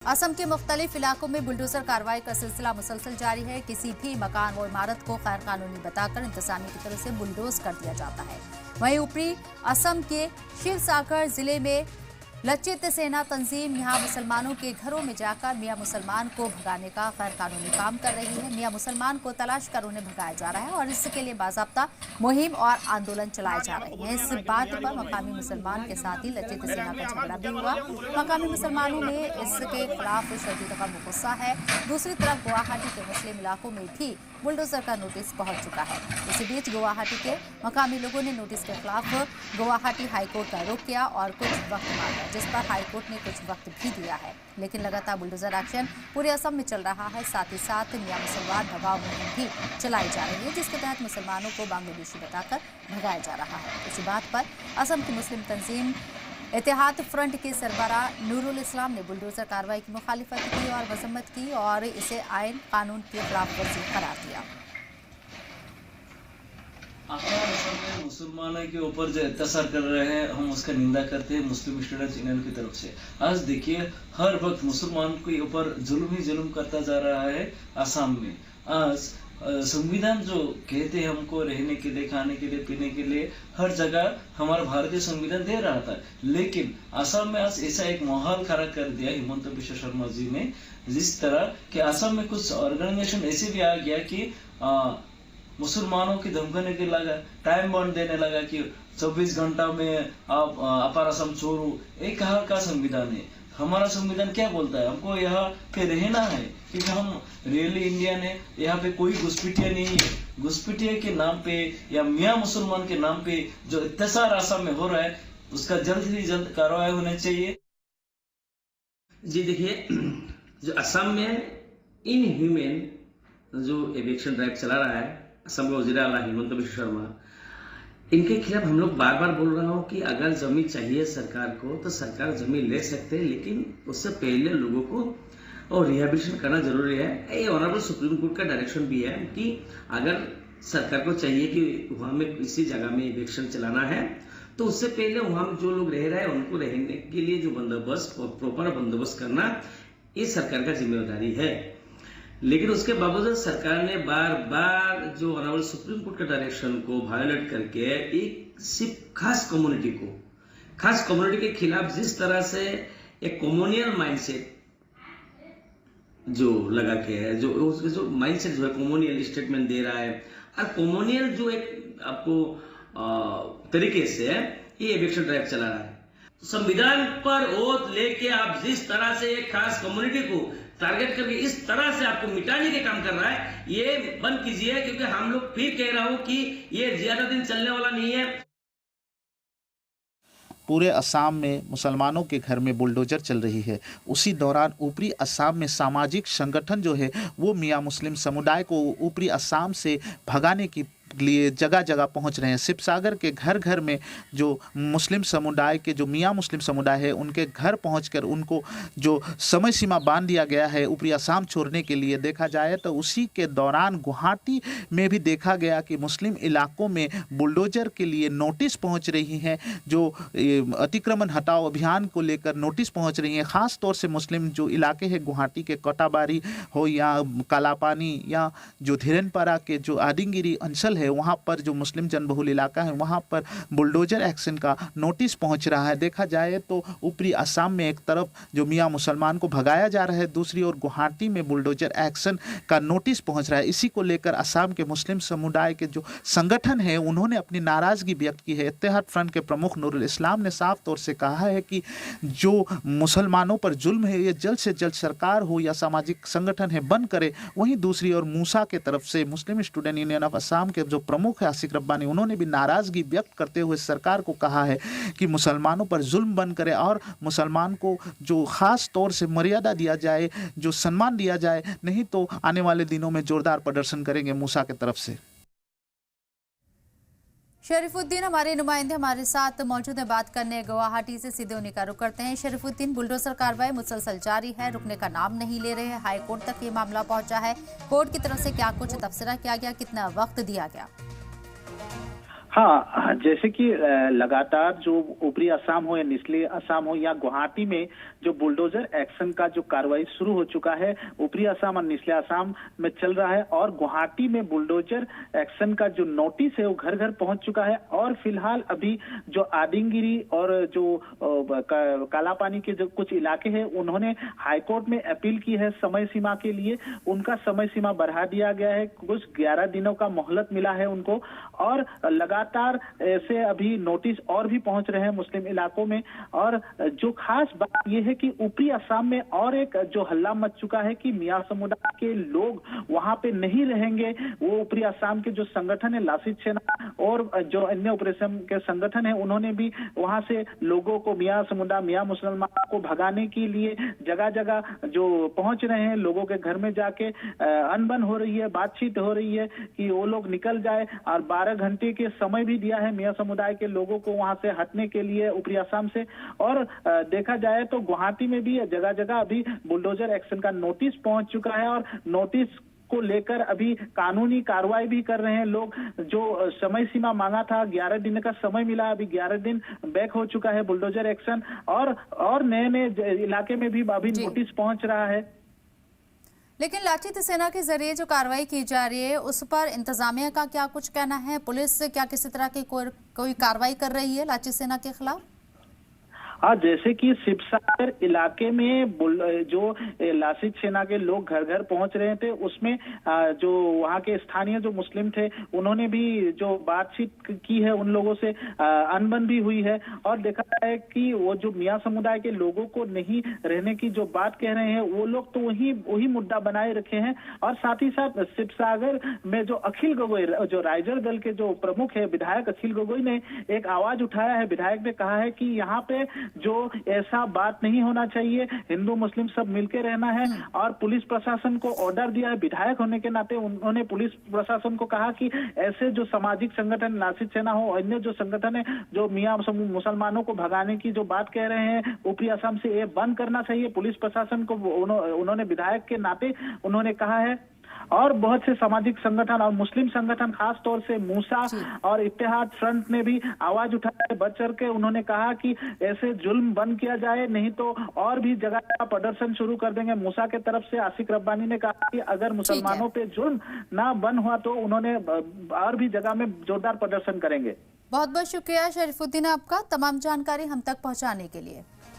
असम के मुख्तलिफ इलाकों में बुलडोजर कार्रवाई का सिलसिला मुसलसल जारी है। किसी भी मकान व इमारत को गैर कानूनी बताकर इंतजामिया की तरफ से बुलडोज कर दिया जाता है। वहीं ऊपरी असम के शिवसागर जिले में लचित सेना तंजीम यहां मुसलमानों के घरों में जाकर मियां मुसलमान को भगाने का गैर कानूनी काम कर रही है। मियां मुसलमान को तलाश कर उन्हें भगाया जा रहा है और इसके लिए बाज़ाब्ता मुहिम और आंदोलन चलाए जा रहे हैं। इस बात पर मकामी मुसलमान के साथ ही लचित सेना का झगड़ा भी हुआ। मकामी मुसलमानों में इसके खिलाफ शदीद गम गुस्सा है। दूसरी तरफ गुवाहाटी के मुस्लिम इलाकों में भी बुलडोजर का नोटिस पहुंच चुका है। इसी बीच गुवाहाटी के मकामी लोगों ने नोटिस के खिलाफ गुवाहाटी हाईकोर्ट का रुख किया और कुछ वक्त मांगा, जिस पर हाईकोर्ट ने कुछ वक्त भी दिया है। लेकिन लगातार बुलडोजर एक्शन पूरे असम में चल रहा है। साथ ही साथ मियां मुसलमान भगाव मुहिम भी चलाई जा रही है, जिसके तहत मुसलमानों को बांग्लादेशी बताकर भगाया जा रहा है। इसी बात पर असम की मुस्लिम तंजीम इत्तेहाद फ्रंट के सरबराह नूरुल इस्लाम ने बुलडोजर कार्रवाई की मुखालिफत की और मजम्मत की और इसे आयन कानून की खिलाफ वर्जी करार दिया। मुसलमानों के ऊपर जो अत्याचार कर रहे हैं, हम उसका निंदा करते हैं मुस्लिम स्टूडेंट्स यूनियन की तरफ से। आज देखिए, हर वक्त मुसलमान के ऊपर जुल्म ही जुल्म करता जा रहा है असम में। आज संविधान जो कहते हैं हमको रहने के लिए, खाने के लिए, पीने के लिए, हर जगह हमारा भारतीय संविधान दे रहा था। लेकिन असम में आज ऐसा एक माहौल खड़ा कर दिया हिमंत बिश्व शर्मा जी ने, जिस तरह कि असम में कुछ ऑर्गेनाइजेशन ऐसे भी आ गया कि मुसलमानों की धमकाने के लगा, टाइम बॉन्ड देने लगा कि 24 घंटा में आप अपार असम छोड़ो। एक कहा का संविधान है। हमारा संविधान क्या बोलता है? हमको यहाँ पे रहना है, क्योंकि हम रियली इंडियन है। यहाँ पे कोई घुसपैठिया नहीं है। घुसपैठिया के नाम पे या मियाँ मुसलमान के नाम पे जो अत्याचार असम में हो रहा है, उसका जल्द से जल्द कार्रवाई होनी चाहिए। जी देखिए, जो असम में इनह्यूमन जो एविक्शन ड्राइव चला रहा है, असम का वज़ीर आला हिमंत बिश्व शर्मा, इनके खिलाफ हम लोग बार बार बोल रहा हूँ कि अगर जमीन चाहिए सरकार को तो सरकार जमीन ले सकते हैं, लेकिन उससे पहले लोगों को और रिहेबिलिटेशन करना जरूरी है। ये ऑनरेबल सुप्रीम कोर्ट का डायरेक्शन भी है कि अगर सरकार को चाहिए कि वहां में किसी जगह में इलेक्शन चलाना है तो उससे पहले वहां में जो लोग रह रहे हैं उनको रहने के लिए जो बंदोबस्त और प्रॉपर बंदोबस्त करना, ये सरकार का जिम्मेदारी है। लेकिन उसके बावजूद सरकार ने बार बार जो ऑनरेबल सुप्रीम कोर्ट के डायरेक्शन को वायोलेट करके एक सिर्फ खास कम्युनिटी के खिलाफ जिस तरह से एक कॉमोनियल माइंडसेट जो लगा के है, जो उसके जो माइंडसेट जो है कॉमोनियल स्टेटमेंट दे रहा है और कॉमोनियल जो एक आपको तरीके से ये एविक्शन ड्राइव चला रहा है। संविधान पर ओथ लेके आप जिस तरह से एक खास कम्युनिटी को टारगेट करके इस तरह से आपको मिटाने के काम कर रहा है, ये बंद कीजिए, क्योंकि हम लोग फिर कह रहा हूं कि ये ज्यादा दिन चलने वाला नहीं है। पूरे असम में मुसलमानों के घर में बुलडोजर चल रही है। उसी दौरान ऊपरी असम में सामाजिक संगठन जो है वो मियाँ मुस्लिम समुदाय को ऊपरी असम से भगाने की लिए जगह जगह पहुंच रहे हैं। शिवसागर के घर घर में जो मुस्लिम समुदाय के जो मियाँ मुस्लिम समुदाय है, उनके घर पहुंचकर उनको जो समय सीमा बांध दिया गया है ऊपरी असम छोड़ने के लिए, देखा जाए तो उसी के दौरान गुवाहाटी में भी देखा गया कि मुस्लिम इलाकों में बुलडोजर के लिए नोटिस पहुंच रही हैं। जो अतिक्रमण हटाओ अभियान को लेकर नोटिस पहुंच रही हैं। ख़ास तौर से मुस्लिम जो इलाके हैं गुवाहाटी के कोटाबारी हो या कालापानी या जो धीरेनपारा के जो आदिंगिरी अंचल है, वहाँ पर जो मुस्लिम जनबहुल इलाका है वहाँ पर बुलडोजर एक्शन का नोटिस पहुँच रहा है। देखा जाए तो ऊपरी असम में एक तरफ जो मियाँ मुसलमान को भगाया जा रहा है, दूसरी ओर गुवाहाटी में बुलडोजर एक्शन का नोटिस पहुँच रहा है। इसी को लेकर असम के मुस्लिम समुदाय के जो संगठन है उन्होंने अपनी नाराज़गी व्यक्त की है। इत्तेहाद फ्रंट के प्रमुख नूरुल इस्लाम ने साफ तौर से कहा है कि जो मुसलमानों पर जुल्म है ये जल्द से जल्द सरकार हो या सामाजिक संगठन है बंद करे। वहीं दूसरी ओर मूसा के तरफ से मुस्लिम स्टूडेंट यूनियन ऑफ असम के जो प्रमुख है आसिक रब्बानी, उन्होंने भी नाराजगी व्यक्त करते हुए सरकार को कहा है कि मुसलमानों पर जुल्म बंद करे और मुसलमान को जो खास तौर से मर्यादा दिया जाए, जो सम्मान दिया जाए, नहीं तो आने वाले दिनों में जोरदार प्रदर्शन करेंगे मूसा की तरफ से। शरीफुद्दीन हमारे नुमाइंदे हमारे साथ मौजूद है, बात करने गुवाहाटी से। सीधे उन्हीं का रुख करते हैं। शरीफुद्दीन, बुलडोजर कार्रवाई मुसलसल जारी है, रुकने का नाम नहीं ले रहे हैं। हाई कोर्ट तक ये मामला पहुंचा है। कोर्ट की तरफ से क्या कुछ तबसरा किया गया, कितना वक्त दिया गया? हाँ, जैसे कि लगातार जो ऊपरी असम हो या निचले असम हो या गुवाहाटी में जो बुलडोजर एक्शन का जो कार्रवाई शुरू हो चुका है, ऊपरी असम और निचले असम में चल रहा है। और गुवाहाटी में बुलडोजर एक्शन का जो नोटिस है वो घर घर पहुंच चुका है। और फिलहाल अभी जो आदिमगिरी और जो कालापानी के जो कुछ इलाके हैं, उन्होंने हाईकोर्ट में अपील की है समय सीमा के लिए। उनका समय सीमा बढ़ा दिया गया है, कुछ 11 दिनों का मोहलत मिला है उनको। और लगातार ऐसे अभी नोटिस और भी पहुंच रहे हैं मुस्लिम इलाकों में। और जो खास बात यह है कि ऊपरी असम में और एक जो हल्ला मच चुका है कि मियां समुदाय के लोग वहां पे नहीं रहेंगे। वो ऊपरी असम के जो संगठन है लासित सेना और जो अन्य ऑपरेशन के संगठन है, उन्होंने भी वहां से लोगों को मियां समुदाय मियां मुसलमान को भगाने के लिए जगह जगह जो पहुंच रहे हैं, लोगों के घर में जाके अनबन हो रही है, बातचीत हो रही है कि वो लोग निकल जाए। और 12 घंटे के समय भी दिया है मियां समुदाय के लोगों को वहां से हटने के लिए ऊपरी असम से। और देखा जाए तो गुवाहाटी में भी जगह जगह अभी बुलडोजर एक्शन का नोटिस पहुंच चुका है। और नोटिस को लेकर अभी कानूनी कार्रवाई भी कर रहे हैं लोग। जो समय सीमा मांगा था, 11 दिन का समय मिला, अभी 11 दिन बैक हो चुका है बुलडोजर एक्शन। और नए नए इलाके में भी अभी नोटिस पहुंच रहा है। लेकिन लाठी सेना के जरिए जो कार्रवाई की जा रही है, उस पर इंतजामिया का क्या कुछ कहना है? पुलिस क्या किसी तरह की कोई कार्रवाई कर रही है लाठी सेना के खिलाफ? हाँ, जैसे कि शिवसागर इलाके में जो लासित सेना के लोग घर घर पहुंच रहे थे, उसमें जो वहाँ के स्थानीय जो मुस्लिम थे, उन्होंने भी जो बातचीत की है उन लोगों से अनबन भी हुई है। और देखा है कि वो जो मियां समुदाय के लोगों को नहीं रहने की जो बात कह रहे हैं, वो लोग तो वही मुद्दा बनाए रखे हैं। और साथ ही साथ शिवसागर में जो अखिल गोगोई, जो राइजर दल के जो प्रमुख है विधायक अखिल गोगोई ने एक आवाज उठाया है। विधायक ने कहा है कि यहाँ पे जो ऐसा बात नहीं होना चाहिए, हिंदू मुस्लिम सब मिलकर रहना है। और पुलिस प्रशासन को ऑर्डर दिया है। विधायक होने के नाते उन्होंने पुलिस प्रशासन को कहा कि ऐसे जो सामाजिक संगठन लासित सेना हो, अन्य जो संगठन है जो मियां मुसलमानों को भगाने की जो बात कह रहे हैं ऊपरी असम से, ये बंद करना चाहिए पुलिस प्रशासन को। उन्होंने विधायक के नाते उन्होंने कहा है। और बहुत से सामाजिक संगठन और मुस्लिम संगठन, खास तौर से मूसा और इत्तेहाद फ्रंट ने भी आवाज उठाई बढ़ चढ़ के। उन्होंने कहा कि ऐसे जुल्म बंद किया जाए, नहीं तो और भी जगह का प्रदर्शन शुरू कर देंगे। मूसा के तरफ से आसिक रब्बानी ने कहा कि अगर मुसलमानों पे जुल्म ना बंद हुआ तो उन्होंने और भी जगह में जोरदार प्रदर्शन करेंगे। बहुत बहुत शुक्रिया शरीफुद्दीन आपका तमाम जानकारी हम तक पहुंचाने के लिए।